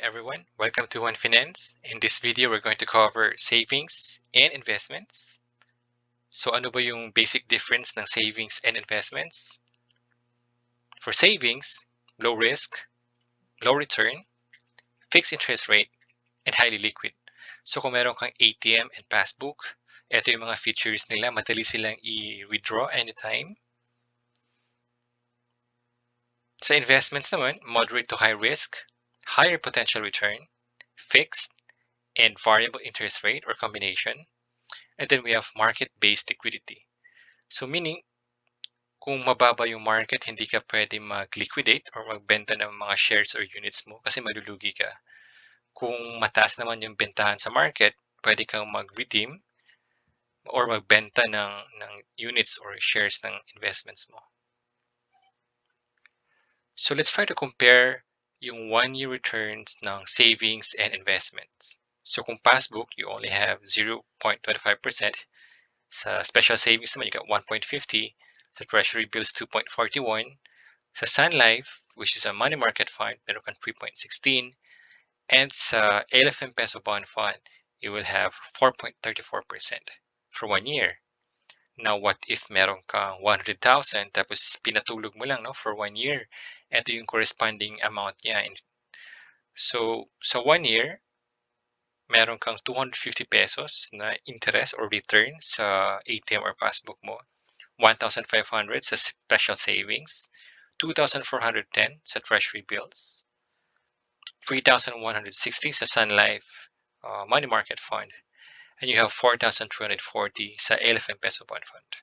everyone, welcome to Juan Finance. In this video, we're going to cover savings and investments. So ano ba yung basic difference ng savings and investments? For savings, low risk, low return, fixed interest rate, and highly liquid. So kung meron kang ATM and Passbook, ito yung mga features nila. Madali silang i-withdraw anytime. Sa investments naman, moderate to high risk, higher potential return, fixed, and variable interest rate or combination. And then we have market-based liquidity. So meaning, kung mababa yung market, hindi ka pwede mag-liquidate or magbenta ng mga shares or units mo kasi malulugi ka. Kung mataas naman yung bentahan sa market, pwede kang mag-redeem or magbenta ng units or shares ng investments mo. So let's try to compare yung 1-year returns ng savings and investments. So kung Passbook, you only have 0.25%. Sa special savings naman, you got 1.50. Sa Treasury bills, 2.41. Sa Sun Life, which is a money market fund, meron kang 3.16. And sa LFM Peso Bond Fund, you will have 4.34% for 1 year. Now, what if meron kang 100,000 tapos pinatulog mo lang for 1 year? Ito yung corresponding amount niya. So, sa 1 year, meron kang 250 pesos na interest or return sa ATM or Passbook mo. 1,500 sa special savings, 2,410 sa Treasury bills, 3,160 sa Sun Life money market fund, and you have 4,240 sa LFM Peso Bond Fund.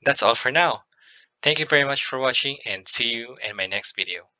That's all for now. Thank you very much for watching and see you in my next video.